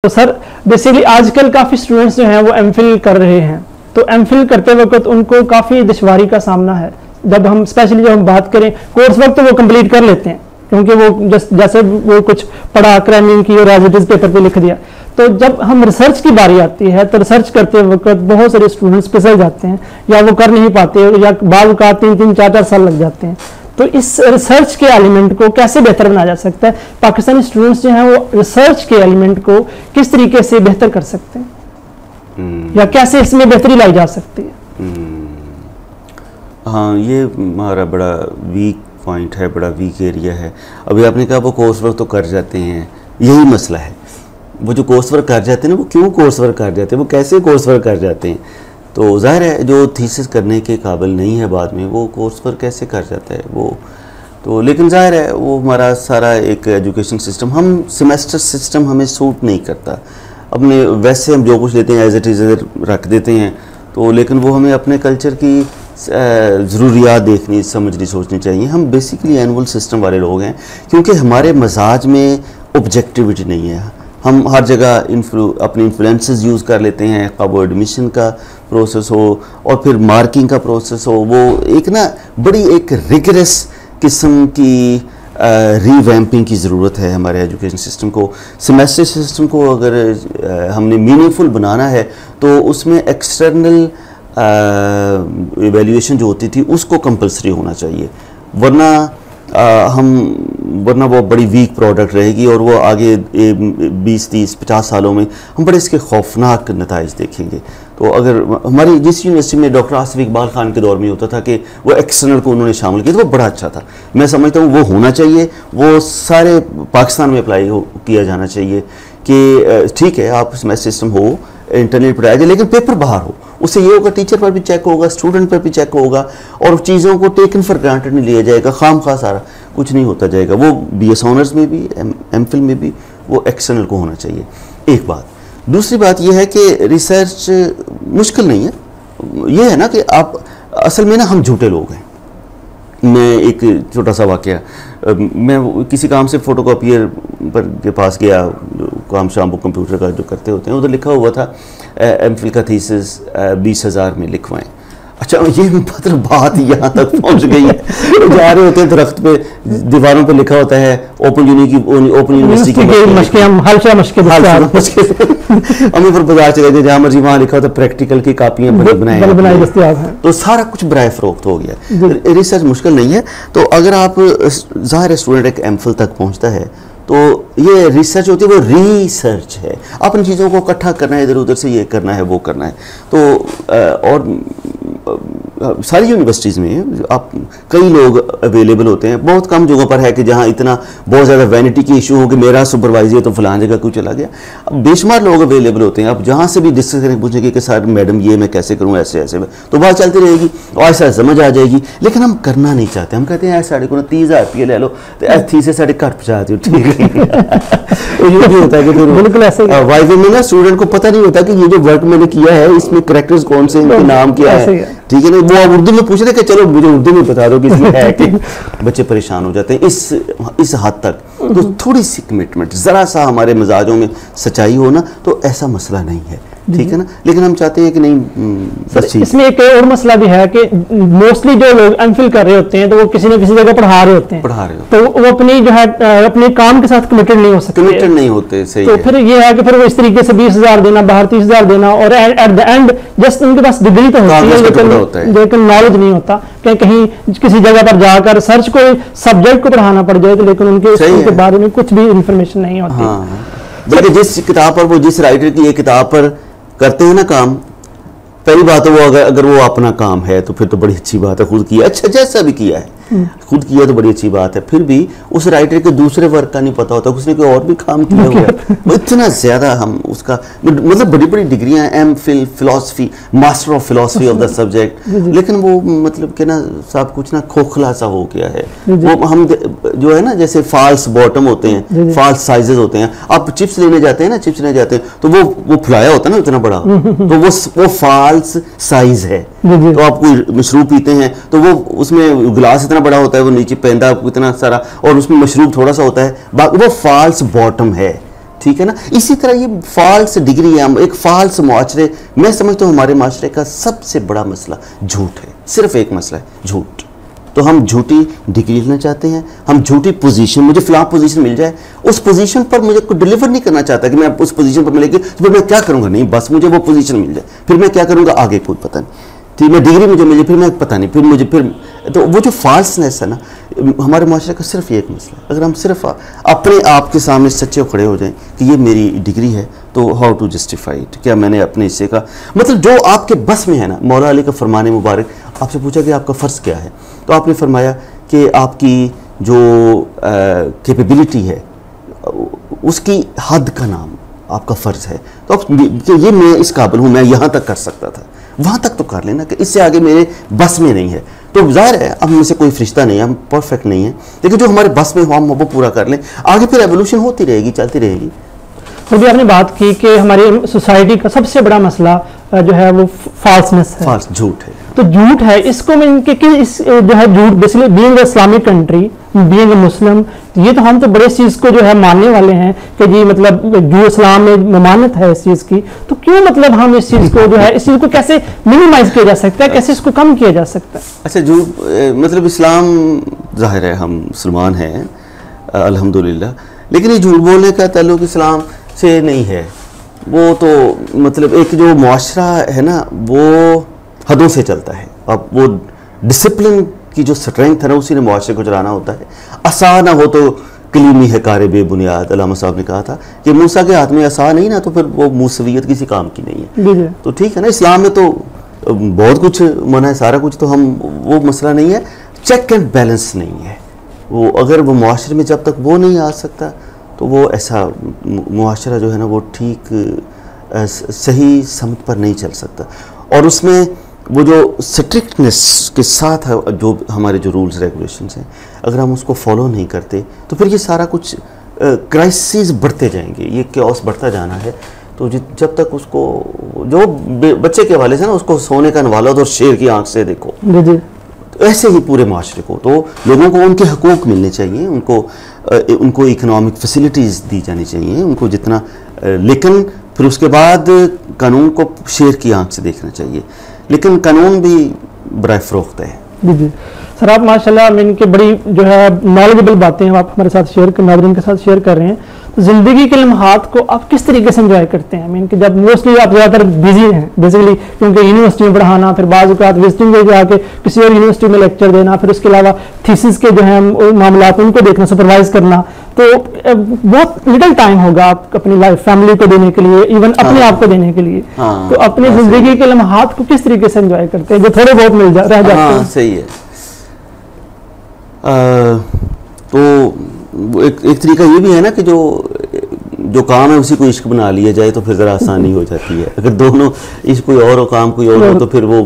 तो sir basically आजकल काफ़ी स्टूडेंट्स जो हैं वो एमफिल कर रहे हैं, तो एमफिल करते वक्त उनको काफ़ी दुश्वारी का सामना है। जब हम स्पेशली जब हम बात करें कोर्स वर्क तो वो कंप्लीट कर लेते हैं क्योंकि वो जैसे वो कुछ पढ़ा क्रैमिंग की और एज इट इज़ पेपर पे लिख दिया। तो जब हम रिसर्च की बारी आती है तो रिसर्च करते वक्त बहुत सारे स्टूडेंट्स फिसल जाते हैं या वो कर नहीं पाते या बाद का 3-3, 4-4 साल लग जाते हैं। तो इस रिसर्च के एलिमेंट को कैसे बेहतर बनाया जा सकता है? पाकिस्तानी स्टूडेंट्स जो हैं वो रिसर्च के एलिमेंट को किस तरीके से बेहतर कर सकते हैं या कैसे इसमें बेहतरी लाई जा सकती है? हाँ, ये हमारा बड़ा वीक पॉइंट है, बड़ा वीक एरिया है। अभी आपने कहा वो कोर्स वर्क तो कर जाते हैं, यही मसला है। वो जो कोर्स वर्क कर जाते हैं ना, वो क्यों कोर्स वर्क कर जाते हैं, वो कैसे कोर्स वर्क कर जाते हैं? तो ज़ाहिर है जो थीसिस करने के काबिल नहीं है बाद में वो कोर्स वर्क कैसे कर जाता है वो तो। लेकिन ज़ाहिर है वो हमारा सारा एक एजुकेशन सिस्टम, हम सेमेस्टर सिस्टम हमें सूट नहीं करता। अपने वैसे हम जो कुछ लेते हैं एज इट इज़ रख देते हैं तो, लेकिन वो हमें अपने कल्चर की ज़रूरियात देखनी, समझनी, सोचनी चाहिए। हम बेसिकली एनुअल सिस्टम वाले लोग हैं क्योंकि हमारे मजाज में ऑब्जेक्टिविटी नहीं है। हम हर जगह अपने इन्फ्लुएंसेस यूज़ कर लेते हैं, खा वो एडमिशन का प्रोसेस हो और फिर मार्किंग का प्रोसेस हो, वो एक ना बड़ी एक रिगरस किस्म की रीवैम्पिंग की ज़रूरत है हमारे एजुकेशन सिस्टम को। सेमेस्टर सिस्टम को अगर हमने मीनिंगफुल बनाना है तो उसमें एक्सटर्नल इवैल्यूएशन जो होती थी उसको कंपलसरी होना चाहिए, वरना वो बड़ी वीक प्रोडक्ट रहेगी और वो आगे 20, 30, 50 सालों में हम बड़े इसके खौफनाक नताइज देखेंगे। तो अगर हमारी जिस यूनिवर्सिटी में डॉक्टर आसिफ इकबाल खान के दौर में होता था कि वो एक्सटर्नल को उन्होंने शामिल किया तो वो बड़ा अच्छा था। मैं समझता हूँ वो होना चाहिए, वो सारे पाकिस्तान में अप्लाई किया जाना चाहिए कि ठीक है आप सेमेस्टर सिस्टम हो, इंटरनेट पढ़ाया जाए, लेकिन पेपर बाहर हो। उससे ये होगा टीचर पर भी चेक होगा, स्टूडेंट पर भी चेक होगा और चीज़ों को टेकन फॉर ग्रांटेड नहीं लिया जाएगा, खाम खा सारा कुछ नहीं होता जाएगा। वो BS ऑनर्स में भी MPhil में भी वो एक्सटर्नल को होना चाहिए, एक बात। दूसरी बात यह है कि रिसर्च मुश्किल नहीं है, ये है ना कि आप असल में ना हम झूठे लोग हैं। मैं एक छोटा सा वाक़या, मैं किसी काम से फ़ोटोकॉपियर पर के पास गया, काम शाम वो कंप्यूटर का जो करते होते हैं, उधर लिखा हुआ था MPhil का थीसिस 20,000 में लिखवाएं। अच्छा, ये मतलब बात यहाँ तक पहुँच गई है। जा रहे होते हैं दरख्त पे, दीवारों पे लिखा होता है ओपन यूनिवर्सिटी की हमें पर बाजार चले गए, जहाँ मर्जी वहाँ लिखा होता है प्रैक्टिकल की कापियाँ बनाई दस्तियाब हैं। तो सारा कुछ बराए फरोख्त हो गया। रिसर्च मुश्किल नहीं है। तो अगर आप ज़ाहिर स्टूडेंट एक MPhil तक पहुँचता है तो ये रिसर्च होती है, वो रिसर्च है। अपनी चीज़ों को इकट्ठा करना है, इधर उधर से ये करना है वो करना है। तो और सारी यूनिवर्सिटीज़ में आप कई लोग अवेलेबल होते हैं। बहुत कम जगहों पर है कि जहाँ इतना बहुत ज़्यादा वैनिटी की इशू हो कि मेरा सुपरवाइजर तो फलां जगह क्यों चला गया। अब बेशुमार लोग अवेलेबल होते हैं, आप जहाँ से भी डिस्कस करें, पूछेंगे कि सर मैडम ये मैं कैसे करूँ, ऐसे ऐसे तो बात चलती रहेगी और ऐसा समझ आ जाएगी। लेकिन हम करना नहीं चाहते, हम कहते हैं साढ़े को 30,000 रुपये ले लो तो थी से साढ़े घर पहुँचा दो, ठीक है। ये भी होता है कि बिल्कुल ऐसे वाइवे में ना स्टूडेंट को पता नहीं होता कि ये जो वर्क मैंने किया है इसमें करेक्टर्स कौन से, इनके नाम क्या है, ठीक है ना। वो आप उर्दू में पूछ रहे कि चलो मुझे उर्दू में बता दो कि इसमें है कि बच्चे परेशान हो जाते हैं इस हद तक। तो थोड़ी सी कमिटमेंट, ज़रा सा हमारे मिजाजों में सच्चाई हो ना तो ऐसा मसला नहीं है, ठीक है ना। लेकिन हम चाहते हैं कि नहीं। इसमें एक और मसला भी है कि मोस्टली जो लोग MPhil कर रहे होते हैं तो वो किसी न किसी जगह पढ़ा रहे होते हैं, तो वो अपनी जो है अपने काम के साथ कमिटेड नहीं हो सकते, कमिटेड नहीं होते। सही तो फिर ये है कि फिर वो इस तरीके से 20,000 देना, बाहर 30,000 देना और एट द एंड जस्ट उनके पास डिग्री तो होती है लेकिन नॉलेज नहीं होता कि कहीं किसी जगह पर जाकर रिसर्च को सब्जेक्ट को पढ़ाना पड़ जाए तो लेकिन उनके बारे में कुछ भी इंफॉर्मेशन नहीं होती। बल्कि जिस किताब पर वो, जिस राइटर की ये किताब पर करते हैं ना काम, पहली बात है वो अगर वो अपना काम है तो फिर तो बड़ी अच्छी बात है, खुद किया, अच्छा जैसा भी किया है खुद किया तो बड़ी अच्छी बात है। फिर भी उस राइटर के दूसरे वर्क का नहीं पता होता, उसने कोई और भी काम किया हुआ है। वो इतना ज़्यादा हम उसका मतलब बड़ी बड़ी डिग्रियाँ, MPhil philosophy, master of philosophy of the subject, लेकिन वो मतलब कि ना सब कुछ ना खोखला सा हो गया है। वो हम जो है ना जैसे फॉल्स बॉटम होते हैं, फॉल्स साइजेस होते हैं। आप चिप्स लेने जाते हैं ना, चिप्स लेने जाते हैं तो वो फुलाया होता है ना इतना बड़ा, तो वो फॉल्स साइज है। तो आप कोई मशरूब पीते हैं तो वो उसमें गिलास इतना बड़ा होता है, वो नीचे पैंदा इतना सारा और उसमें मशरूब थोड़ा सा होता है, वो फॉल्स बॉटम है। ठीक है ना। इसी तरह ये फॉल्स डिग्री है, एक फॉल्स मुआशरे, मैं समझता हूँ हमारे माशरे का सबसे बड़ा मसला झूठ है, सिर्फ एक मसला है झूठ। तो हम झूठी डिग्री लेना चाहते हैं, हम झूठी पोजीशन, मुझे फिलहाल पोजीशन मिल जाए, उस पोजीशन पर मुझे कोई डिलीवर नहीं करना चाहता कि मैं उस पोजीशन पर मिलेगी तो फिर मैं क्या करूँगा, नहीं बस मुझे वो पोजीशन मिल जाए, फिर मैं क्या करूँगा आगे कोई पता नहीं, ठीक, मैं डिग्री मुझे मिली फिर मैं पता नहीं, फिर मुझे फिर तो वो जो फॉल्सनेस है ना हमारे माशरे का सिर्फ एक मसला है। अगर हम सिर्फ अपने आप के सामने सच्चे खड़े हो जाएं कि ये मेरी डिग्री है तो हाउ टू जस्टिफाई इट, क्या मैंने अपने हिस्से का मतलब जो आपके बस में है ना। मौला अली का फरमाने मुबारक, आपसे पूछा कि आपका फ़र्ज़ क्या है, तो आपने फरमाया कि आपकी जो कैपेबिलिटी है उसकी हद का नाम आपका फ़र्ज़ है। तो आप ये मैं इस काबिल हूँ, मैं यहाँ तक कर सकता था, वहाँ तक तो कर लेना कि इससे आगे मेरे बस में नहीं है। तो ज़ाहिर है अब हमसे कोई फरिश्ता नहीं है, हम परफेक्ट नहीं है, लेकिन जो हमारे बस में हो हम वो पूरा कर लें, आगे फिर एवोल्यूशन होती रहेगी, चलती रहेगी। तो भी आपने बात की कि हमारी सोसाइटी का सबसे बड़ा मसला जो है वो फॉल्सनेस है, फॉल्स झूठ है। तो झूठ है, इसको मैं इनके इस जो है झूठ basically being Islamic country, being Muslim, ये तो हम तो बड़े चीज को जो है मानने वाले हैं कि जी मतलब जो इस्लाम में ममानत है इस चीज की, तो क्यों मतलब हम इस चीज को जो है इस चीज को कैसे मिनिमाइज किया जा सकता है, कैसे इसको कम किया जा सकता है? अच्छा झूठ मतलब इस्लाम, जाहिर है हम मुसलमान हैं अल्हम्दुलिल्लाह, लेकिन ये झूठ बोलने का ताल्लुक इस्लाम से नहीं है। वो तो मतलब एक जो मुआशरा है ना वो हदों से चलता है, अब वो डिसिप्लिन की जो स्ट्रेंथ है ना उसी ने मुआशरे को चलाना होता है। असा ना हो तो कलीमी है कार बेबुनियाद, अल्लामा साहब ने कहा था कि मूसा के हाथ में असा नहीं ना तो फिर वो मूसवियत किसी काम की नहीं है। तो ठीक है ना, इस्लाम में तो बहुत कुछ मना है, सारा कुछ, तो हम वो मसला नहीं है, चेक एंड बैलेंस नहीं है वो। अगर वो मुआशरे में जब तक वो नहीं आ सकता तो वो ऐसा मुआशरा जो है ना वो ठीक सही समत पर नहीं चल सकता। और उसमें वो जो स्ट्रिक्टनेस के साथ है जो हमारे जो रूल्स रेगुलेशंस हैं, अगर हम उसको फॉलो नहीं करते तो फिर ये सारा कुछ क्राइसिस बढ़ते जाएंगे, ये क्योस बढ़ता जाना है। तो जब तक उसको जो बच्चे के हवाले से ना उसको सोने का नवाला और शेर की आंख से देखो, तो ऐसे ही पूरे माशरे को, तो लोगों को उनके हकूक़ मिलने चाहिए, उनको इकनॉमिक फैसिलिटीज़ दी जानी चाहिए उनको जितना, लेकिन फिर उसके बाद कानून को शेर की आंख से देखना चाहिए, लेकिन कानून भी बराए फ़रोख्त है। जी जी सर, आप माशाल्लाह में इनके बड़ी जो है नॉलेजेबल बातें आप हमारे साथ नाज़रीन के साथ शेयर कर रहे हैं। तो ज़िंदगी के लम्हात को आप किस तरीके से एंजॉय करते हैं? मीन कि जब मोस्टली आप ज़्यादातर बिजी हैं बेसिकली, क्योंकि यूनिवर्सिटी में पढ़ाना, फिर बाज़ औक़ात विजिटिंग में जाके किसी और यूनिवर्सिटी में लेक्चर देना, फिर उसके अलावा थीसिस के जो है मामला उनको देखना, सुपरवाइज करना, तो बहुत लिटिल टाइम होगा आप अपनी लाइफ फैमिली को देने के लिए, इवन अपने आप को देने के लिए। तो अपनी ज़िंदगी के लम्हात को किस तरीके से एंजॉय करते हैं जो थोड़े बहुत रह जाते हैं? सही है। तो एक तरीका ये भी है ना कि जो काम है उसी को इश्क बना लिया जाए तो फिर ज़रा आसानी हो जाती है। अगर दोनों इश्क कोई और हो काम कोई और हो तो फिर वो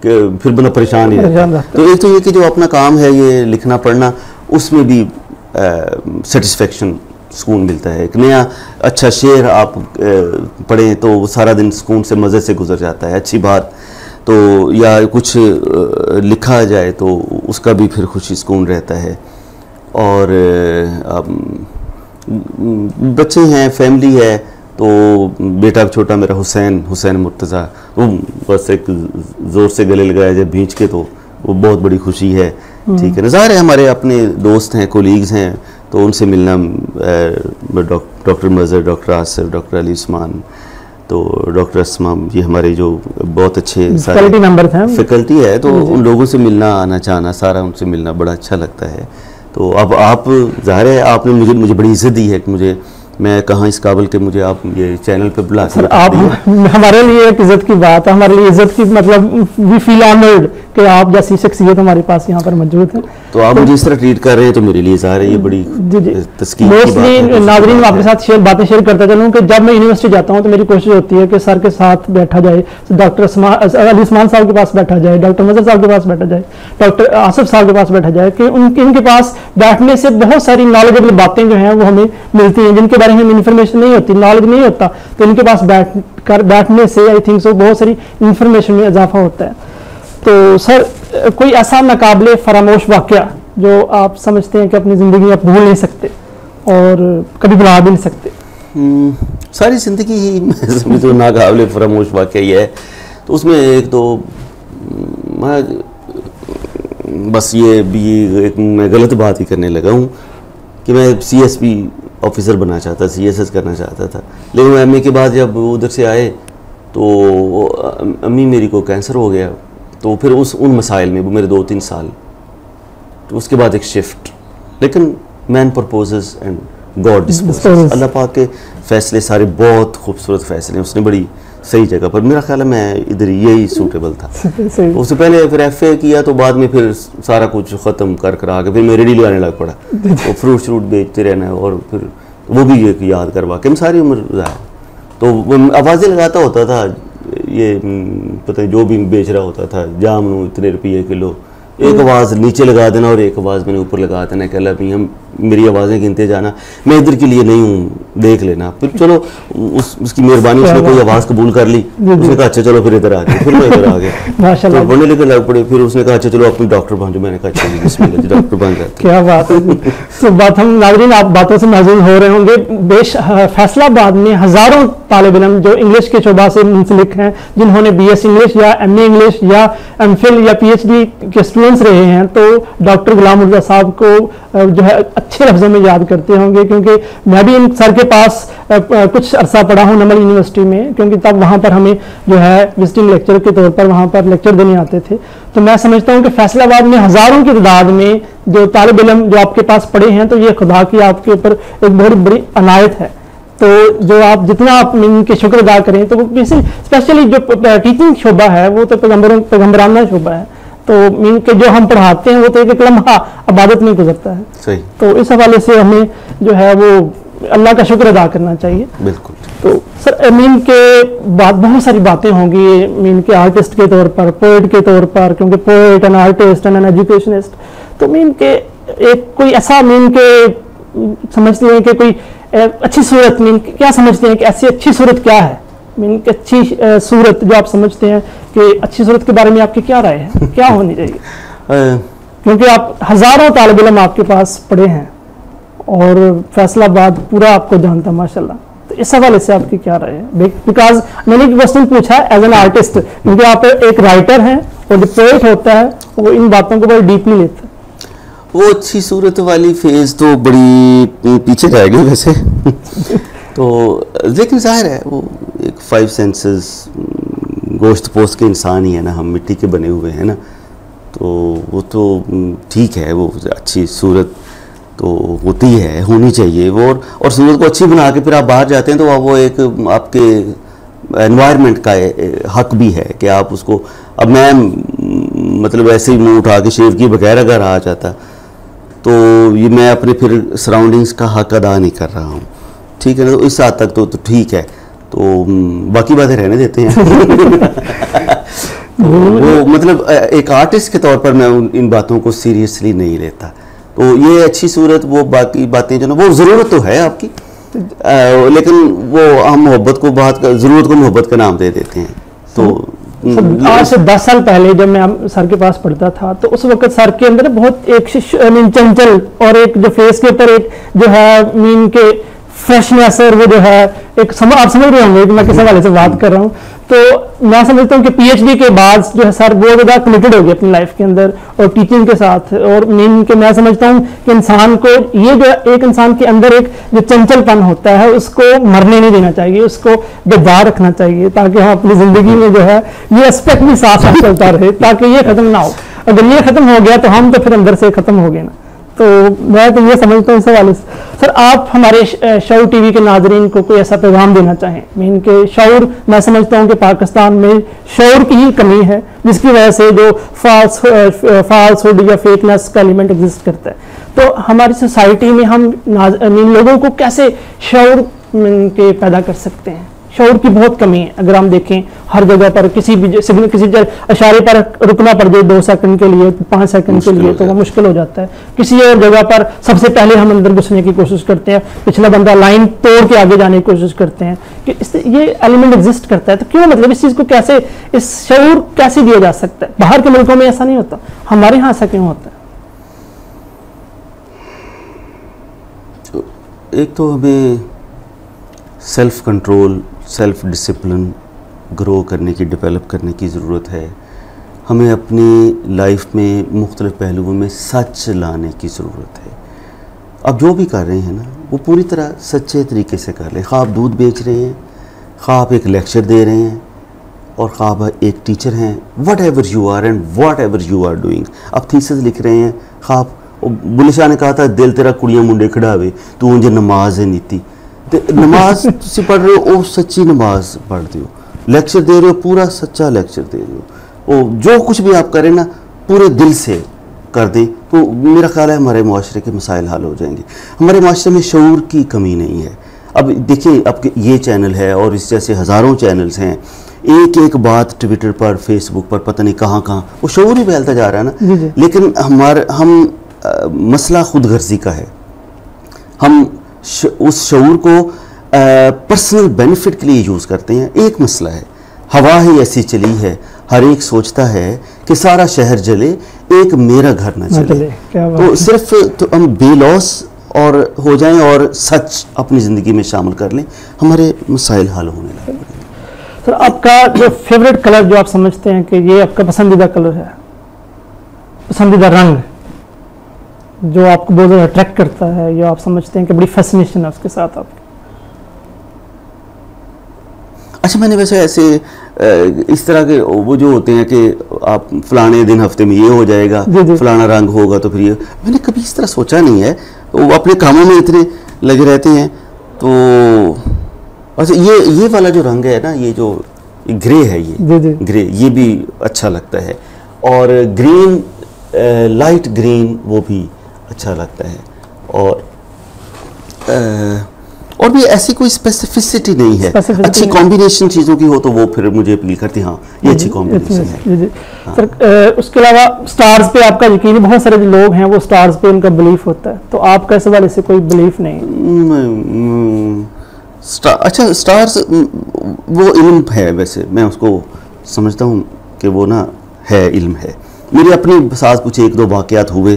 फिर बंदा परेशान ही रहता है। तो एक तो ये कि जो अपना काम है ये लिखना पढ़ना, उसमें भी सेटिस्फेक्शन सुकून मिलता है। एक नया अच्छा शेर आप पढ़ें तो वो सारा दिन सुकून से मज़े से गुजर जाता है, अच्छी बात तो, या कुछ लिखा जाए तो उसका भी फिर खुशी सुकून रहता है। और बच्चे हैं, फैमिली है, तो बेटा छोटा मेरा हुसैन मुर्तज़ा, वो बस एक ज़ोर से गले लगाया जब भींच के तो वो बहुत बड़ी खुशी है। ठीक है ना, ज़ाहिर है हमारे अपने दोस्त हैं, कोलीग्स हैं, तो उनसे मिलना, doctor Mazhar, doctor Asif, doctor Ali Usman, तो डॉक्टर असमा, ये हमारे जो बहुत अच्छे फैकल्टी है, तो उन लोगों से मिलना, आना जाना, सारा उनसे मिलना बड़ा अच्छा लगता है। तो अब आप, ज़ाहिर है आपने मुझे बड़ी इज़्ज़त दी है कि मैं कहाँ इस काबिल के मुझे आप ये चैनल पे बुला सर। आप हमारे लिए एक इज़्ज़त की बात है, हमारे लिए इज़्ज़त की मतलब वी फील ऑनर्ड कि आप जैसी शख्सियत हमारे पास यहाँ पर मौजूद है। तो आप मुझे इस तरह ट्रीट कर रहे हैं तो मेरे लिए ज़ाहिर है ये बड़ी तस्कीर की बात है। नाज़रीन मैं आपके साथ बातें शेयर करता चलूँ कि जब मैं यूनिवर्सिटी जाता हूँ तो मेरी कोशिश होती है कि सर के साथ बैठा जाए, डॉक्टर अली उस्मान साहब के पास बैठा जाए, डॉक्टर मज़हर साहब के पास बैठा जाए, डॉक्टर आसिफ साहब के पास बैठा जाए, कि इनके पास बैठने से बहुत सारी नॉलेजेबल बातें जो हैं वो हमें मिलती हैं जिनके बारे में हमें इन्फॉर्मेशन नहीं होती, नॉलेज नहीं होता, तो इनके पास बैठने से आई थिंक सो बहुत सारी इंफॉर्मेशन में इजाफा होता है। तो सर कोई ऐसा नाकाबिले फरामोश वाक़या जो आप समझते हैं कि अपनी ज़िंदगी में आप भूल नहीं सकते और कभी भुला भी नहीं सकते? सारी ज़िंदगी ही मैं समझो नाकाबिले फरामोश वाक़या ही है। तो उसमें एक तो बस ये भी एक मैं गलत बात ही करने लगा हूँ कि मैं CSP ऑफिसर बनना चाहता, CSS करना चाहता था। लेकिन MA के बाद जब उधर से आए तो अम्मी मेरी को कैंसर हो गया, तो फिर उन मसाइल में वो मेरे 2-3 साल, तो उसके बाद एक शिफ्ट। लेकिन man proposes and God disposes, Allah पाक के फैसले सारे बहुत खूबसूरत फैसले, उसने बड़ी सही जगह पर, मेरा ख्याल है मैं इधर यही सूटेबल था। उससे पहले फिर FA किया, तो बाद में फिर सारा कुछ ख़त्म कर आके फिर मैं रेडी लगाने लग पड़ा, तो फ्रूट श्रूट बेचते रहना, और फिर वो भी एक याद करवा के सारी उम्र है। तो वो आवाज़ें लगाता होता था, ये पता नहीं जो भी बेच रहा होता था, जामुन इतने रुपये किलो, एक आवाज़ नीचे लगा देना और एक आवाज़ मैंने ऊपर लगा देना कि अल्लाह भी हम मेरी आवाज़ें गिनते जाना, मैं इधर के लिए नहीं हूँ, देख लेना। फिर चलो उसकी मेहरबानी, उसने कोई आवाज़ कबूल कर ली, उसने कहा अच्छा चलो फिर इधर आ गए, फिर मैं इधर आ गया, तो पढ़ने लिखने लग पड़े। फिर उसने कहा अच्छा चलो अपनी डॉक्टर बन जाओ, मैंने कहा अच्छा बिस्मिल्लाह डॉक्टर बन जाते। क्या बात है। तो बात हम नाज़रीन आप बातों से महसूस हो रहे होंगे, फैसलाबाद में हज़ारों तालिब इल्म जो इंग्लिश के शोबा से मुंसलिक हैं, जिन्होंने BS इंग्लिश या MA इंग्लिश या MPhil या PhD के स्टूडेंट्स रहे हैं, तो डॉक्टर गुलाम मिर्ज़ा साहब को जो है अच्छे लफ्ज़ों में याद करते होंगे, क्योंकि मैं भी इन सर के पास कुछ अरसा पढ़ा हूँ नमल यूनिवर्सिटी में, क्योंकि तब वहाँ पर हमें जो है विजिटिंग लेक्चर के तौर पर वहाँ पर लेक्चर देने आते थे। तो मैं समझता हूँ कि फैसलाबाद में हज़ारों की तादाद में जो तालिब इल्म जो आपके पास पढ़े हैं, तो ये खुदा की आपके ऊपर एक बहुत बड़ी अनायत है। तो जो आप जितना आप इनके शुक्र अदा करें, तो वो स्पेशली जो टीचिंग शोबा है वो तो पैगम्बराना शोबा है, तो मीन के जो हम पढ़ाते हैं वो तो एक लम्हा इबादत में गुजरता है। सही। तो इस हवाले से हमें जो है वो अल्लाह का शुक्र अदा करना चाहिए। बिल्कुल। तो सर मीन के बाद बहुत सारी बातें होंगी मीन के आर्टिस्ट के तौर पर, पोएट के तौर पर, क्योंकि poet and artist and an educationist, तो मीन के एक कोई ऐसा मीन के समझते हैं कि कोई अच्छी सूरत, मीन क्या समझते हैं कि ऐसी अच्छी सूरत क्या है, मीन की अच्छी सूरत जो आप समझते हैं कि अच्छी सूरत के बारे में आपकी क्या राय है, क्या होनी चाहिए? क्योंकि आप हज़ारों तालिब इल्म आपके पास पढ़े हैं और फैसलाबाद पूरा आपको जानता माशाल्लाह, तो इस हवाले से आपकी क्या राय है? बिकॉज मैंने एक क्वेश्चन पूछा एज एन आर्टिस्ट, क्योंकि आप एक राइटर हैं और जो पोएट होता है वो इन बातों को बड़ी डीपली लेता है। वो अच्छी सूरत वाली फेज तो बड़ी पीछे रह गई वैसे तो लेकिन जाहिर है वो एक 5 सेंसेस गोश्त पोस्ट के इंसान ही है ना, हम मिट्टी के बने हुए हैं ना, तो वो तो ठीक है, वो अच्छी सूरत तो होती है, होनी चाहिए वो, और सूरत को अच्छी बना के फिर आप बाहर जाते हैं तो वो एक आपके एनवायरनमेंट का हक भी है कि आप उसको, अब मैं मतलब ऐसे ही मुँह उठा के शेव की बगैर अगर आ जाता तो ये मैं अपने फिर सराउंडिंग्स का हक अदा नहीं कर रहा हूँ, ठीक है ना, तो इस हद तक तो ठीक है, तो बाकी बातें रहने देते हैं वो मतलब एक आर्टिस्ट के तौर पर मैं इन बातों को सीरियसली नहीं लेता। तो ये अच्छी सूरत, वो बाकी बातें जो ना वो ज़रूरत तो है आपकी, लेकिन वो हम मोहब्बत को ज़रूरत को मोहब्बत का नाम दे देते हैं। तो आज से 10 साल पहले जब मैं सर के पास पढ़ता था, तो उस वक्त सर के अंदर बहुत एक चंचल और एक जो फेस के ऊपर एक जो है मीन के फ्रेशनेस, और वो जो है एक आप समझ रहे होंगे कि मैं किस हवाले से बात कर रहा हूँ। तो मैं समझता हूँ कि PhD के बाद जो है सर बहुत ज़्यादा कमिटेड हो गए अपनी लाइफ के अंदर और टीचिंग के साथ, और मीन के मैं समझता हूँ कि इंसान को ये जो एक इंसान के अंदर एक जो चंचलपन होता है उसको मरने नहीं देना चाहिए, उसको बेदार रखना चाहिए, ताकि हम अपनी ज़िंदगी में जो है ये एस्पेक्ट भी साथ साथ चलता रहे, ताकि ये ख़त्म ना हो। अगर ये ख़त्म हो गया तो हम तो फिर अंदर से ख़त्म हो गए ना। तो मैं तो ये समझता हूँ इस हवाले से। सर आप हमारे शऊर TV के नाजरीन को कोई ऐसा पैगाम देना चाहें? मीन के शऊर, मैं समझता हूँ कि पाकिस्तान में शऊर की ही कमी है, जिसकी वजह से जो फॉल्सहुड या फेकनेस का एलिमेंट एग्जिस्ट करता है। तो हमारी सोसाइटी में हम लोगों को कैसे शऊर के पैदा कर सकते हैं? शऊर की बहुत कमी है, अगर हम देखें हर जगह पर किसी इशारे पर रुकना पड़ जाए 2 सेकंड के लिए, 5 सेकंड के लिए, तो वो मुश्किल हो जाता है। किसी और जगह पर सबसे पहले हम अंदर घुसने की कोशिश करते हैं, पिछला बंदा लाइन तोड़ के आगे जाने की कोशिश करते हैं कि ये एलिमेंट एग्जिस्ट करता है। तो क्यों, मतलब इस चीज़ को कैसे, इस शऊर कैसे दिया जा सकता है? बाहर के मुल्कों में ऐसा नहीं होता, हमारे यहाँ ऐसा क्यों होता है? एक तो हमें self control, self discipline grow करने की, डेवलप करने की ज़रूरत है। हमें अपनी लाइफ में मुख्तलिफ़ पहलुओं में सच लाने की ज़रूरत है। अब जो भी कर रहे हैं ना, वो पूरी तरह सच्चे तरीके से कर लें। ख़्वाह आप दूध बेच रहे हैं, ख़्वाह आप एक लेक्चर दे रहे हैं, और ख़्वाह आप एक टीचर हैं, whatever you are and whatever you are doing. आप थीसिस लिख रहे हैं, ख़्वाह बुल्ले शाह ने कहा था दिल तेरा कुड़ियाँ मुंडे खड़ावे, तू उंज नमाज है नीति। तो नमाज तुम पढ़ रहे हो, वो सच्ची नमाज पढ़ते हो, लेक्चर दे रहे हो, पूरा सच्चा लेक्चर दे रहे हो। वो जो कुछ भी आप करें ना, पूरे दिल से कर दें, तो मेरा ख्याल है हमारे माशरे के मसाइल हल हो जाएंगे। हमारे माशरे में शऊर की कमी नहीं है। अब देखिए, अब ये चैनल है और इस जैसे हज़ारों चैनल्स हैं, एक एक बात ट्विटर पर, फेसबुक पर, पता नहीं कहाँ कहाँ वो शऊर ही फैलता जा रहा है ना। लेकिन हम मसला खुद गर्जी का है। हम उस शऊर को पर्सनल बेनिफिट के लिए यूज़ करते हैं। एक मसला है, हवा ही ऐसी चली है, हर एक सोचता है कि सारा शहर जले, एक मेरा घर ना चले। तो सिर्फ तो हम बेलौस और हो जाएं और सच अपनी ज़िंदगी में शामिल कर लें, हमारे मसाइल हल होने लगेंगे। सर, आपका जो फेवरेट कलर जो आप समझते हैं कि ये आपका पसंदीदा कलर है, पसंदीदा रंग जो आपको बहुत ज़्यादा अट्रैक्ट करता है, या आप समझते हैं कि बड़ी फैसिनेशन है उसके साथ आपकी? अच्छा, मैंने वैसे ऐसे इस तरह के वो जो होते हैं कि आप फलाने दिन हफ्ते में ये हो जाएगा, फलाना रंग होगा, तो फिर ये, मैंने कभी इस तरह सोचा नहीं है। वो अपने कामों में इतने लगे रहते हैं। तो अच्छा, ये वाला जो रंग है ना, ये जो ग्रे है, ये ग्रे, ये भी अच्छा लगता है। और ग्रीन, लाइट ग्रीन, वो भी अच्छा लगता है। और भी ऐसी कोई स्पेसिफिसिटी नहीं है। अच्छी कॉम्बिनेशन चीज़ों की हो तो वो फिर मुझे अपील करती है, हाँ ये अच्छी कॉम्बिनेशन है। हाँ। सर, उसके अलावा स्टार्स पे आपका यकीन है, बहुत सारे जो लोग हैं वो स्टार्स पे उनका बिलीफ होता है, तो आपका इस वाले से कोई बिलीफ नहीं? अच्छा, स्टार्स वो इल्म है, वैसे मैं उसको समझता हूँ कि वो ना है, इल्म है। मेरे अपने साथ कुछ एक दो वाक़यात हुए,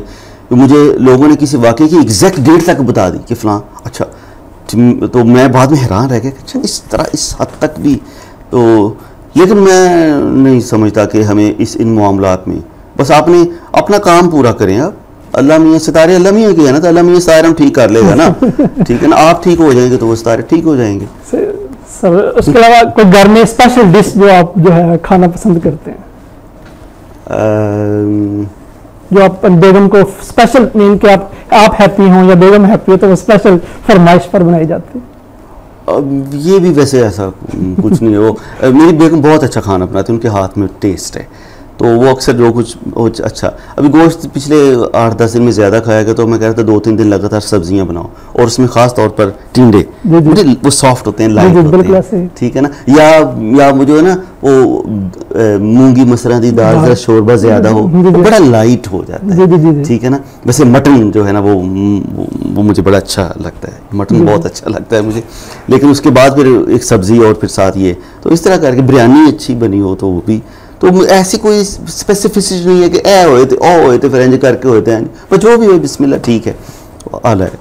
तो मुझे लोगों ने किसी वाक़े की एग्जैक्ट डेट तक बता दी कि फ़लाँ, अच्छा, तो मैं बाद में हैरान रह गया कि अच्छा इस तरह, इस हद तक भी। तो लेकिन मैं नहीं समझता कि हमें इन मामलात में बस आपने अपना काम पूरा करें। आप अल्लाह मियाँ सितारे, अल्लाह मियाँ के है ना, तो अल्लाह मियाँ सितारे हम ठीक कर लेगा ना। ठीक है ना, आप ठीक हो जाएंगे तो वो सितारे ठीक हो जाएंगे। सर, उसके अलावा कोई घर में स्पेशल डिश जो आप जो है खाना पसंद करते हैं, जो आप बेगम को स्पेशल, मीन कि आप हैप्पी हों या बेगम हैप्पी हो तो वो स्पेशल फरमाइश पर बनाई जाती है? ये भी वैसे ऐसा कुछ नहीं है। वो मेरी बेगम बहुत अच्छा खाना बनाती है, उनके हाथ में टेस्ट है, तो वो अक्सर जो कुछ अच्छा। अभी गोश्त पिछले 8-10 दिन में ज़्यादा खाया गया, तो मैं कह रहा था 2-3 दिन लगातार सब्जियां बनाओ, और उसमें ख़ास तौर पर टिंडे, वो सॉफ्ट होते हैं, लाइट होते हैं, ठीक है ना। या मुझे है ना वो मूंगी मसरा दी दाल का शोरबा ज़्यादा हो, वो बड़ा लाइट हो जाता है, ठीक है ना। वैसे मटन जो है ना वो मुझे बड़ा अच्छा लगता है, मटन बहुत अच्छा लगता है मुझे। लेकिन उसके बाद फिर एक सब्ज़ी और फिर साथ ये, तो इस तरह करके बिरयानी अच्छी बनी हो तो वो भी। तो ऐसी कोई स्पेसिफिसिटी नहीं है कि ए होए थे, ओ होए थे, फिर इंज करके होते हैं, पर जो भी हो बिस्मिल्लाह ठीक है, आला है।